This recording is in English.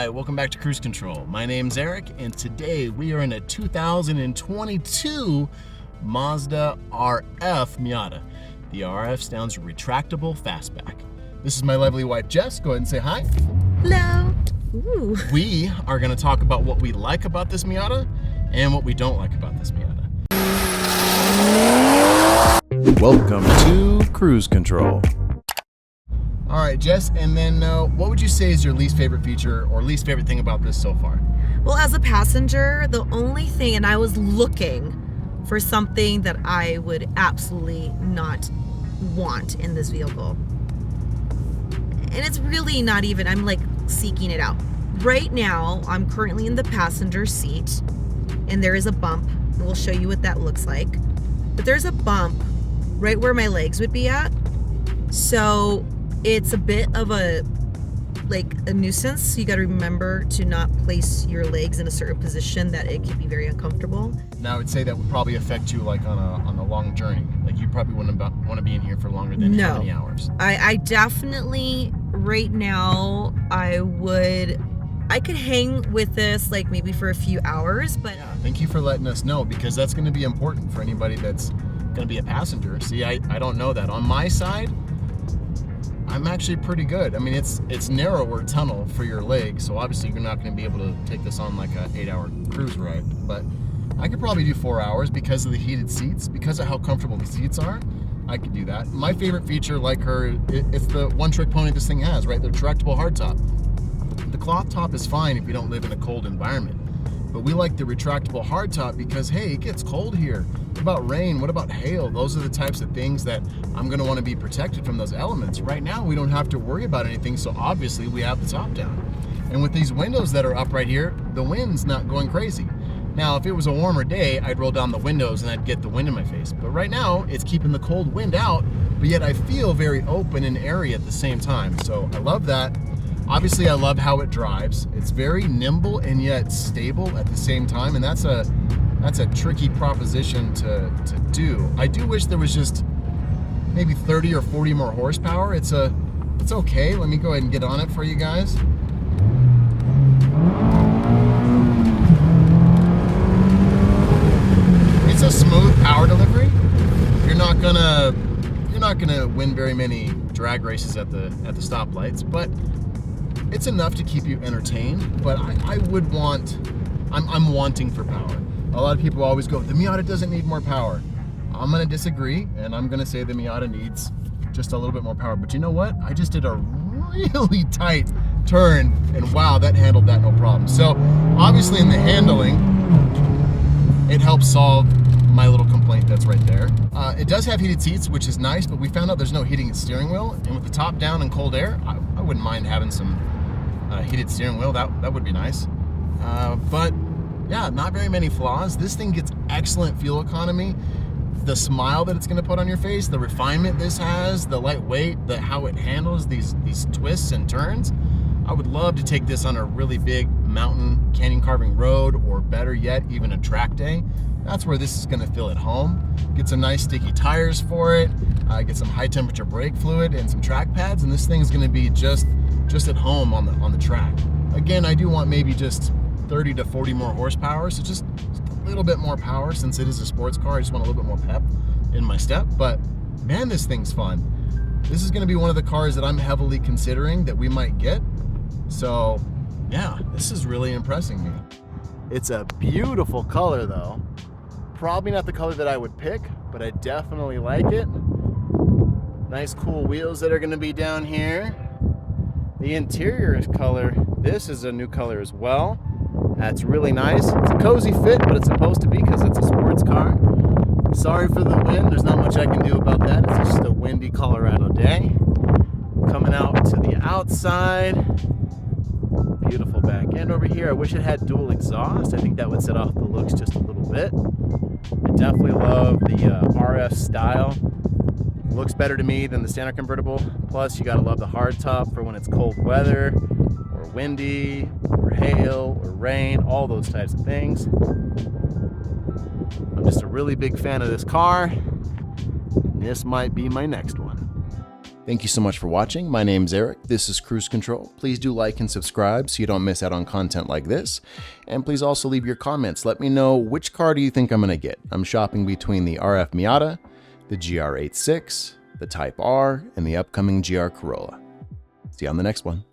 Hi, welcome back to Cruise Control. My name's Eric, and today we are in a 2022 Mazda RF Miata. The RF stands for Retractable Fastback. This is my lovely wife, Jess. Go ahead and say hi. Hello. Ooh. We are going to talk about what we like about this Miata and what we don't like about this Miata. Welcome to Cruise Control. All right, Jess, and then what would you say is your least favorite feature or least favorite thing about this so far? Well, as a passenger, the only thing, and I was looking for something that I would absolutely not want in this vehicle. And it's really not even, I'm like seeking it out. Right now, I'm currently in the passenger seat, and there is a bump. We'll show you what that looks like. But there's a bump right where my legs would be at. So it's a bit of a nuisance. You got to remember to not place your legs in a certain position that it can be very uncomfortable. Now I would say that would probably affect you like on a long journey. Like you probably wouldn't want to be in here for longer than how many hours? I definitely, right now, I could hang with this like maybe for a few hours, but yeah, thank you for letting us know, because that's going to be important for anybody that's going to be a passenger. See, I don't know that. On my side, I'm actually pretty good. I mean, it's narrower tunnel for your legs, so obviously you're not going to be able to take this on like an 8-hour cruise ride, but I could probably do 4 hours because of the heated seats, because of how comfortable the seats are. I could do that. My favorite feature, like her, it's the one-trick pony this thing has, right? The Tractable Hardtop. The cloth top is fine if you don't live in a cold environment, but we like the retractable hardtop because, hey, it gets cold here. What about rain? What about hail? Those are the types of things that I'm going to want to be protected from those elements. Right now, we don't have to worry about anything, so obviously we have the top down. And with these windows that are up right here, the wind's not going crazy. Now, if it was a warmer day, I'd roll down the windows and I'd get the wind in my face. But right now, it's keeping the cold wind out, but yet I feel very open and airy at the same time. So I love that. Obviously, I love how it drives. It's very nimble and yet stable at the same time, and that's a tricky proposition to do. I do wish there was just maybe 30 or 40 more horsepower. It's okay. Let me go ahead and get on it for you guys. It's a smooth power delivery. You're not gonna win very many drag races at the stoplights, but it's enough to keep you entertained. But I'm wanting for power. A lot of people always go, the Miata doesn't need more power. I'm gonna disagree, and I'm gonna say the Miata needs just a little bit more power. But you know what? I just did a really tight turn, and wow, that handled that no problem. So obviously in the handling, it helps solve my little complaint that's right there. It does have heated seats, which is nice, but we found out there's no heating steering wheel, and with the top down and cold air, I wouldn't mind having some heated steering wheel. That would be nice. But yeah, not very many flaws. This thing gets excellent fuel economy. The smile that it's going to put on your face, the refinement this has, the lightweight, how it handles these twists and turns. I would love to take this on a really big mountain canyon carving road, or better yet, even a track day. That's where this is going to feel at home. Get some nice sticky tires for it, get some high temperature brake fluid and some track pads, and this thing is going to be just at home on the track. Again, I do want maybe just 30 to 40 more horsepower, so just a little bit more power. Since it is a sports car, I just want a little bit more pep in my step. But man, this thing's fun. This is going to be one of the cars that I'm heavily considering that we might get. So yeah, this is really impressing me. It's a beautiful color though. Probably not the color that I would pick, but I definitely like it. Nice cool wheels that are going to be down here. The interior color, this is a new color as well. That's really nice. It's a cozy fit, but it's supposed to be because it's a sports car. Sorry for the wind. There's not much I can do about that. It's just a windy Colorado day. Coming out to the outside. Beautiful back end over here. I wish it had dual exhaust. I think that would set off the looks just a little bit. I definitely love the RF style. Looks better to me than the standard convertible. Plus, you gotta love the hardtop for when it's cold weather, or windy, or hail, or rain, all those types of things. I'm just a really big fan of this car. This might be my next one. Thank you so much for watching. My name's Eric. This is Cruise Control. Please do like and subscribe so you don't miss out on content like this. And please also leave your comments. Let me know which car do you think I'm going to get. I'm shopping between the RF Miata, the GR86, the Type R, and the upcoming GR Corolla. See you on the next one.